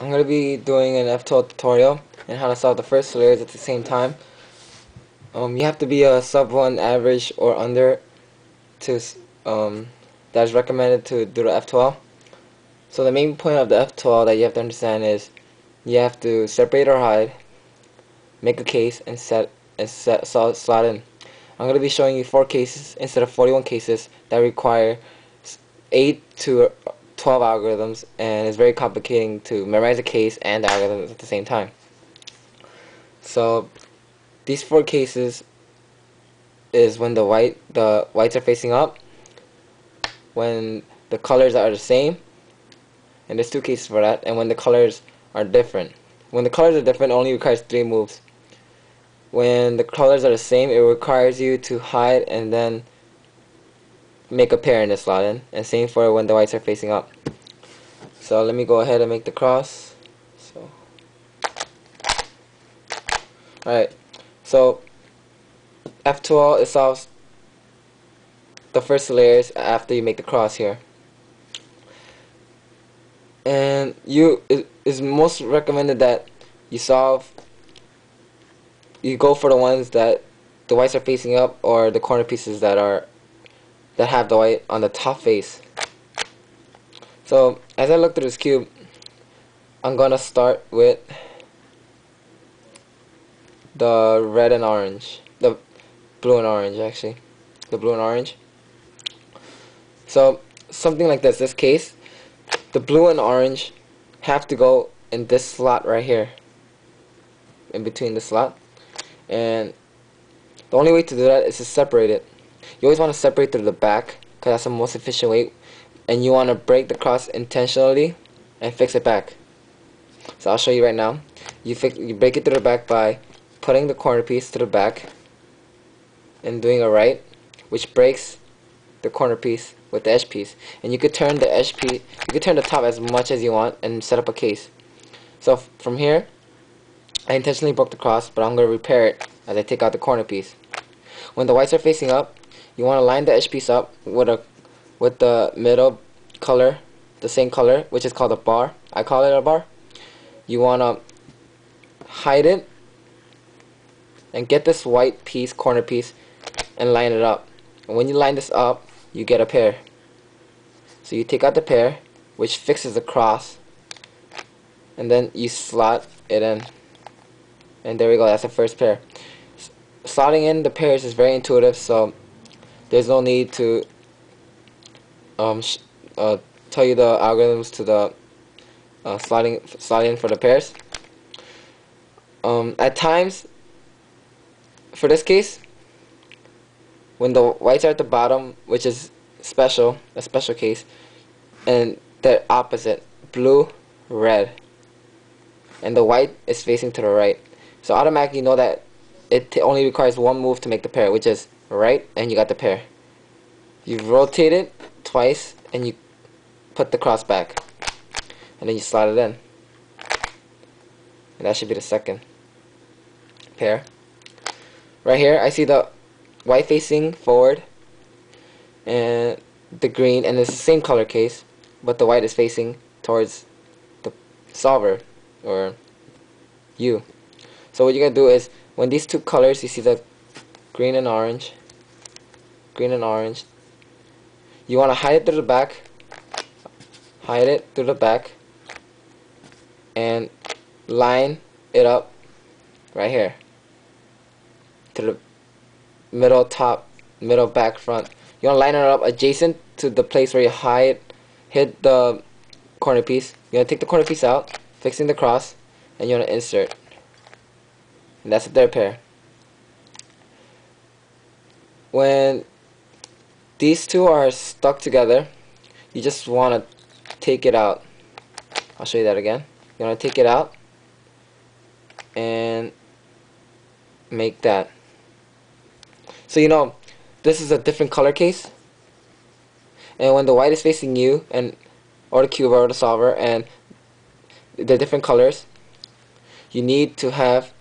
I'm going to be doing an F2L tutorial and how to solve the first layers at the same time. You have to be a sub 1 average or under to that is recommended to do the F2L. So the main point of the F2L that you have to understand is you have to separate or hide, make a case, and slot in. I'm going to be showing you 4 cases instead of 41 cases that require 8 to 12 algorithms, and it's very complicating to memorize a case and the algorithms at the same time. So these 4 cases is when the whites are facing up, when the colors are the same, and there's 2 cases for that, and when the colors are different. When the colors are different, it only requires 3 moves. When the colors are the same, it requires you to hide and then make a pair in the slot in, and same for when the whites are facing up. So let me go ahead and make the cross. Alright, so F2L, it solves the first layers after you make the cross here. And it is most recommended that you go for the ones that the whites are facing up, or the corner pieces that have the white on the top face. So as I look through this cube, I'm gonna start with the red and orange, the blue and orange actually, the blue and orange. So something like this case, the blue and orange have to go in this slot right here, in between the slot, and the only way to do that is to separate it. You always want to separate through the back because that's the most efficient way, and you want to break the cross intentionally and fix it back. So I'll show you right now. You break it through the back by putting the corner piece to the back and doing a right, which breaks the corner piece with the edge piece, and you could turn the edge piece, you could turn the top as much as you want and set up a case. So from here, I intentionally broke the cross, but I'm going to repair it as I take out the corner piece. When the whites are facing up, you want to line the edge piece up with the middle color, the same color, which is called a bar. I call it a bar. You want to hide it and get this white piece, corner piece, and line it up. And when you line this up, you get a pair. So you take out the pair, which fixes the cross, and then you slot it in. And there we go, that's the first pair. Slotting in the pairs is very intuitive, so there's no need to tell you the algorithms to the slotting for the pairs. At times, for this case, when the whites are at the bottom, which is a special case, and they're opposite, blue, red, and the white is facing to the right, so automatically you know that it only requires 1 move to make the pair, which is right, and you got the pair. You rotate it twice and you put the cross back, and then you slide it in, and that should be the second pair. Right here I see the white facing forward and the green, and it's the same color case, but the white is facing towards the solver, or you. So what you're gonna do is, when these 2 colors, you see the green and orange, you want to hide it through the back, and line it up right here to the middle, top, middle, back, front. You want to line it up adjacent to the place where you hit the corner piece. You're going to take the corner piece out, fixing the cross, and you want to insert. And that's the third pair. When these 2 are stuck together, you just want to take it out. I'll show you that again. You want to take it out and make that. So you know, this is a different color case, and when the white is facing you, or the cube or the solver, and they're different colors, you need to have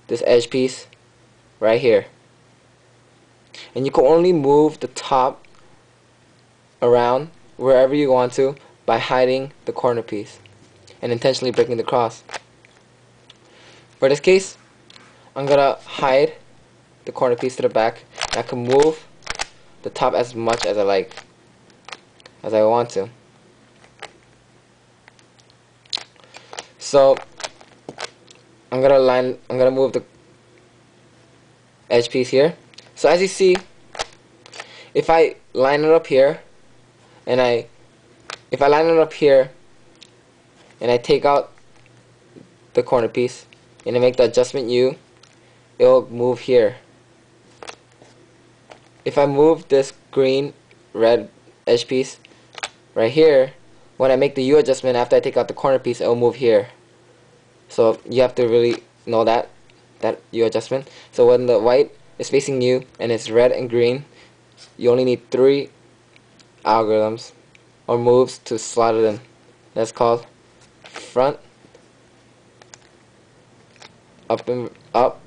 this edge piece right here, and you can only move the top around wherever you want to by hiding the corner piece. and intentionally breaking the cross. For this case, I'm gonna hide the corner piece to the back, and I can move the top as much as I like, as I want to. So I'm gonna move the edge piece here. So as you see, if I line it up here, and if I line it up here, and I take out the corner piece, and I make the adjustment U, it'll move here. If I move this green, red edge piece right here, when I make the U adjustment after I take out the corner piece, it'll move here. So you have to really know that U adjustment. So when the white is facing you and it's red and green, you only need 3 algorithms or moves to slot it in. That's called front, up,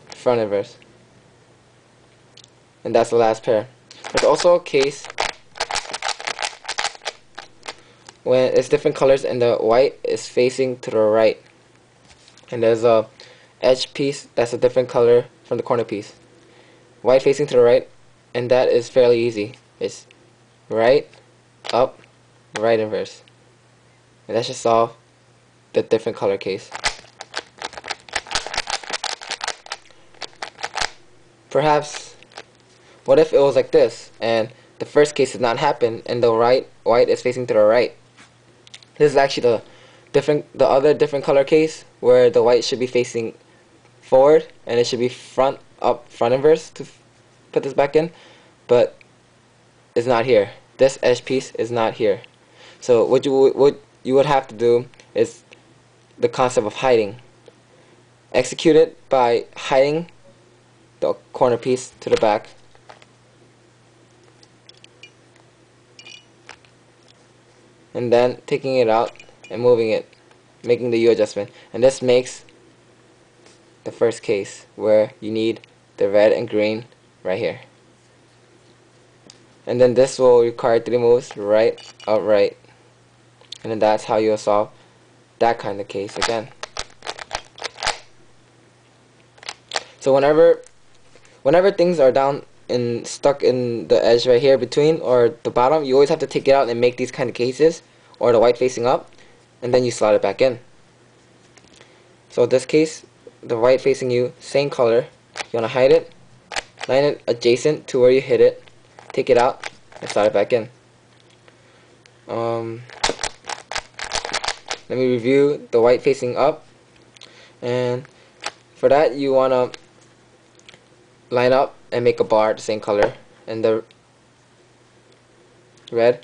front inverse. And that's the last pair. There's also a case when it's different colors and the white is facing to the right, and there's a edge piece that's a different color from the corner piece. White facing to the right, and that is fairly easy. It's right, up, right inverse. And that should solve the different color case. Perhaps, what if it was like this, and the first case did not happen, and the white is facing to the right? This is actually the other different color case, where the white should be facing forward, and it should be front, up, front inverse to put this back in, but it's not here. This edge piece is not here. So what you would have to do is the concept of hiding. Execute it by hiding the corner piece to the back, and then taking it out and moving it, making the U adjustment. And this makes the first case where you need the red and green right here. And then this will require 3 moves, right, up, right. And then that's how you'll solve that kind of case again. So whenever things are down and stuck in the edge right here between or the bottom, you always have to take it out and make these kind of cases, or the white facing up, and then you slot it back in. So in this case, the white facing you, same color, you want to hide it, line it adjacent to where you hit it, take it out, and slot it back in. Let me review the white facing up, and for that you want to line up and make a bar the same color, and the red,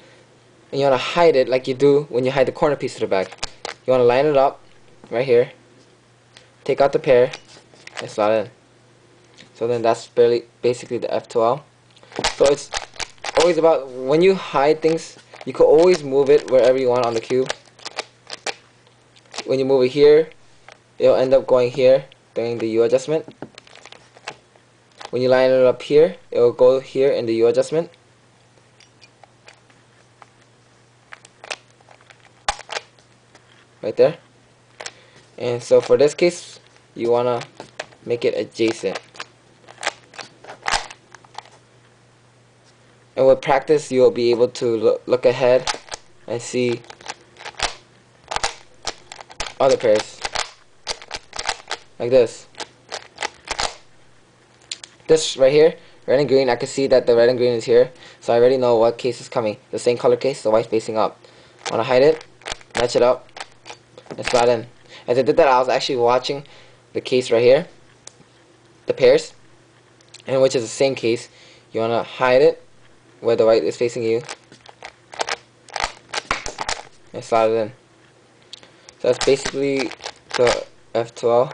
and you want to hide it like you do when you hide the corner piece to the back. You want to line it up right here, take out the pair, and slot it in. So then that's basically the F2L. So it's always about, when you hide things, you can always move it wherever you want on the cube. When you move it here, it'll end up going here during the U adjustment. When you line it up here, it will go here in the U adjustment. Right there. And so for this case, you want to make it adjacent. And with practice, you'll be able to look ahead and see other pairs. Like this. This right here, red and green, I can see that the red and green is here, so I already know what case is coming. The same color case, the white facing up. I want to hide it, match it up, and slot in. As I did that, I was actually watching the case right here, the pairs, and which is the same case. You want to hide it where the white is facing you, and slot it in. So that's basically the F2L.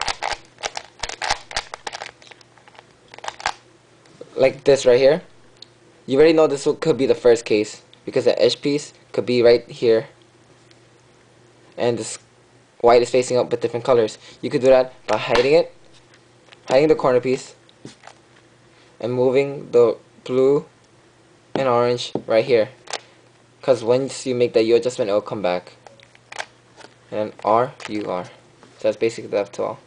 Like this right here. You already know this could be the first case, because the edge piece could be right here, and this white is facing up with different colors. You could do that by hiding the corner piece, and moving the blue and orange right here, because once you make that U adjustment, it will come back. and R, U, R. So that's basically the F2L.